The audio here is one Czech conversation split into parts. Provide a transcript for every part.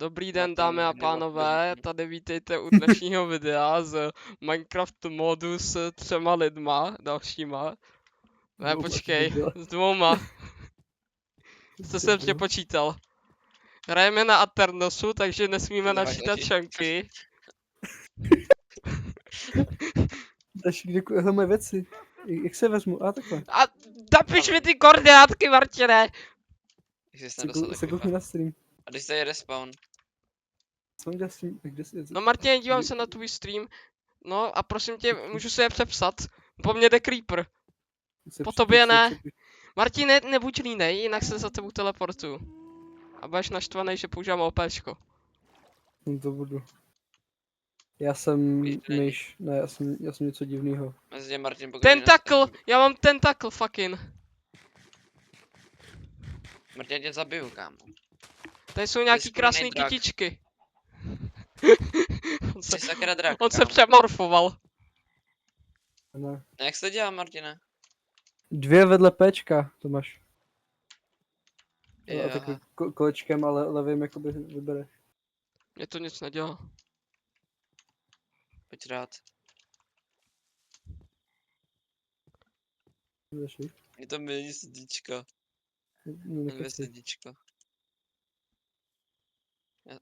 Dobrý den, Martin dámy a nikdy nebyl pánové, pozitivní. tady vítejte u dnešního videa z Minecraft modu s 3 lidma dalšíma. Ne, Dvouma, počkej, ty debil. s 2. Jste se přepočítal. Hrajeme na Aternosu, takže nesmíme Dávaj načítat taky. čanky. Daš, kde moje věci? Jak se vezmu? A takhle. A napiš mi ty koordinátky, Martine! Jestli jsi nedostal Se koukni taky na stream. A když se je respawn. Co mám dělat s tím? Kde si je? No Martine, dívám se na tvůj stream. No a prosím tě, můžu se je přepsat. Po mně jde Creeper. Po tobě ne. Martine, nebuď línej, jinak se za tebou teleportuju. A budeš naštvaný, že používám OPčko. No to budu. Já jsem Víš, to není. myš. Ne, já jsem něco divného. Mezi tě Martin pokud Tentakl! Já mám tentakl, fucking. Martin, já tě zabiju, kámo. Tady jsou nějaký skurvený krásný drak. kytičky. Jsi sakra drak, On se kámo. přemorfoval. Ne. No, jak se to dělá, Martine? 2 vedle Pčka, to máš. A Jo, takový kolečkem, ale levým jakoby vybereš. Mě to nic nedělá. pojď rád. Zaši. Je to milý srdíčko. No, Milé nekeci. srdíčko.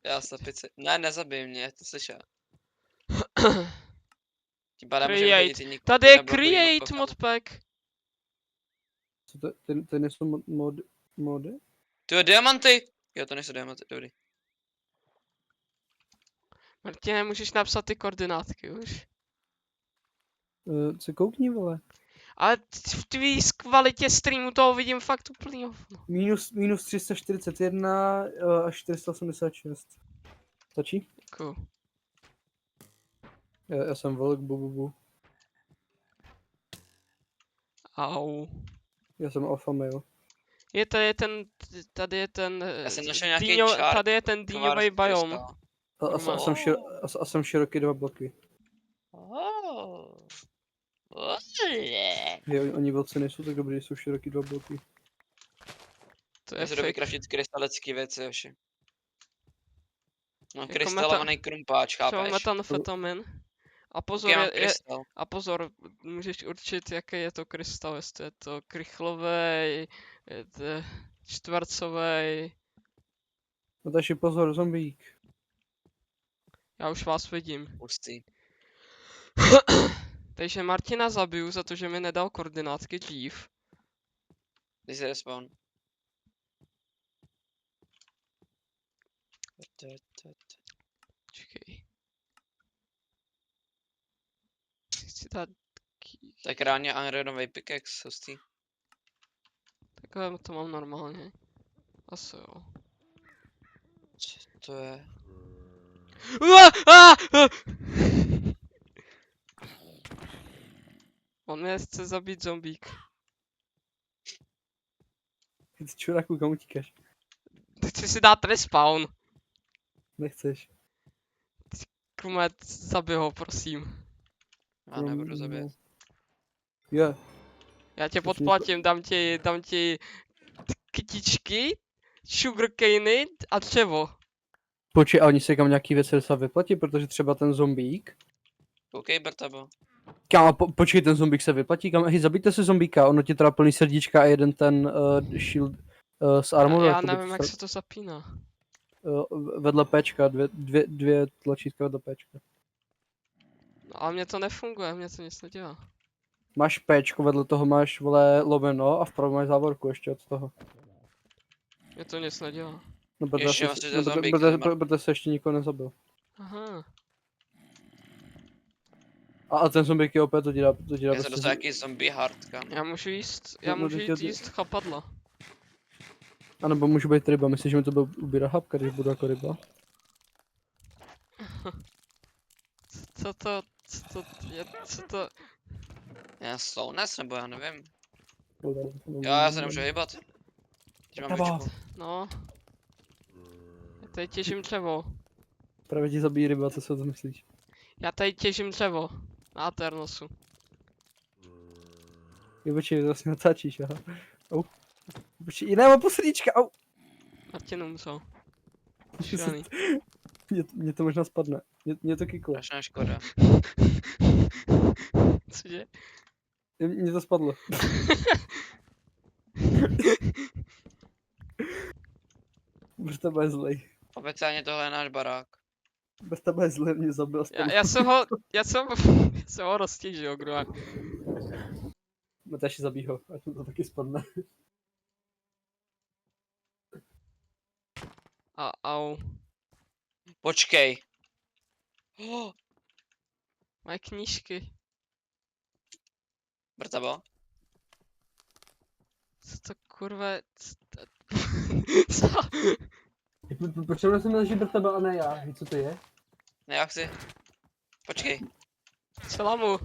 Já se pici. Ne, nezabij mě, já to slyšel. Tím pádem můžeme Create. chodit i někoho Tady je neblokovýma Create blokama. modpack. Co to, ten nejsou mody? Ty jo, diamanty! Jo, to nejsou diamanty, dobrý. Martine, můžeš napsat ty koordinátky už. Co koukni, vole? Ale v tvý kvalitě streamu toho vidím fakt úplný hovno. Minus 341 až 486. Stačí? Děkuju. Já jsem vlk, bu. Au. Já jsem alfa male. Tady je ten, Já jsem našel nějaký čár. tady je ten dýňový biom. A jsem široký 2 bloky. Jo, oni vlci nejsou tak dobrý, jsou široký 2 bloky. To je Já se jdu fake. vykraftit krystalecký věci, Joši. No, Jako krystalovaný krumpáč, Třeba chápeš? metamfetamin. A pozor, Jaký mám je, krystal? a pozor, můžeš určit, jaký je to krystal, jestli je to krychlovej, je to čtvercovej. No takže pozor, zombík. Já už vás vidím. Hustý. Takže Martina zabiju za to, že mi nedal koordinátky dřív. Když se respawn. Počkej. Chci dát... Tak ráně ironový pickaxe, hustý. Takhle to mám normálně. Asi jo. Co to je? On mě chce zabít zombík. Ty čuráku, kam utíkáš? Chci si dát respawn. Nechceš. Krumet, zabij ho, prosím. Já nebudu zabít. Jo. Já tě To jsi podplatím, dám ti kytičky, sugarcany a dřevo. Počkej, a oni se kam nějaký věci docela vyplatí, protože třeba ten zombík. Koukej, Bertabo. Kámo, počkej, ten zombík se vyplatí, kámo, hej, zabijte si zombíka, ono ti teda plný srdíčka a jeden ten shield s armor. Já nevím, jak se to zapíná. Vedle Pčka, dvě tlačítka vedle Pčka. No, ale mně to nefunguje, mně to nic nedělá. Máš Pčko, vedle toho máš, vole, lomeno a vpravo máš závorku ještě od toho. Mně to nic nedělá. No, Ještě vlastně ten zombík, ten protože se ještě nikoho nezabil. Aha. A ten zombík je opět, to ti dá Já jsem dostal jaký zombie heart, kam. Já můžu jíst, No, můžu teď jíst chapadla. A nebo může být ryba, myslíš, že mi to byl ubírá hapka, když budu jako ryba? Co to Já slowness, nebo já nevím. Jo, Já se nemůžu hýbat. Teď mám Daba. vyčku. no. Já tady těžím dřevo. Právě ti zabíjí ryba, co si o to myslíš? Já tady těžím dřevo. Na Aternosu. Jo, počkej, to vlastně natáčíš, aha. Au. Počkej, jiná má posledíčka, au. Martin umřel. Šílený. Mě to možná spadne. Mě to kiklo. Strašná škoda. Cože? Mě to spadlo. Bez tebe je zlej. Oficiálně tohle je náš barák. Bez tebe je zlej, mě zabil. Já jsem ho roztěžil, kdo. Matáši zabij ho, ať mu to taky spadne. Au. Počkej. Oh, Moje knížky. Brtabo? Co to kurva... Co? Proč jsem měl, že tebe a ne já? Co to je? Ne, já chci. Počkej. Salamu.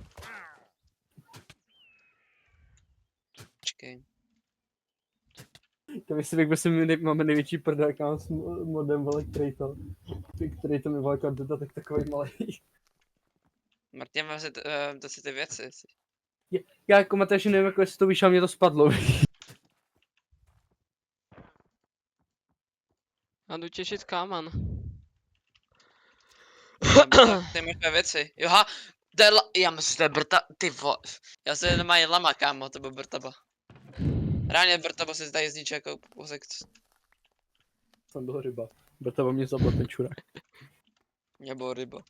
Počkej. To myslím, jak prostě máme největší prdák s modem, vole, který to mi vole kandida, tak takový malý. Martin, to si ty věci. Já jako Matyáši nevím, jako jestli to víš, a mě to spadlo. Já jdu těšit káman. Ty máš tvé věci. Joha, já myslím, to je Brta, ty vo. Já se jenom mají lama, kámo, to byl Brtaba. Reálně Brtaba se tady zničí jako posek. Tam byla ryba. Brtava mě zabil ten čurák. Nebo ryba.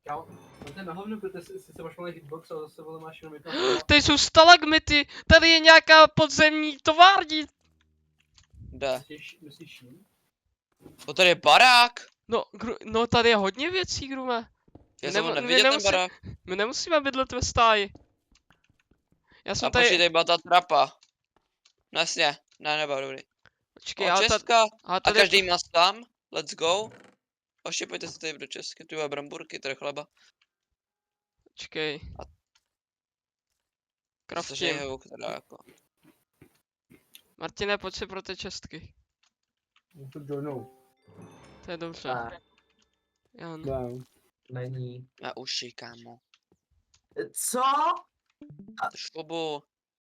Kámo, to je na hlavnu, protože si máš malý hitbox a zase vole máš jenom jedno. Tady jsou stalagmity. Tady je nějaká podzemní tovární. Kde? Myslíš jí? To tady je barák. No tady je hodně věcí, Grume. Já My jsem ho nemu- my neviděl ten nemusím- barák. My nemusíme bydlet ve stáji. Já jsem A počkej, tady... tady byla ta trapa. No jasně, ne, nebyl dobrý. Počkej, O, ale tady... Česka. Ale A tady... každý má tam. Let's go. Oštěpujte se tady do Česky, tu je bramburky, tady chleba. Počkej. Což Kraftím. je houk teda jako. Martine, pojď si pro ty čestky. To joinou. To je dobře. Ne, Jan. Wow. není. Na uši, kámo. Co? Šubu.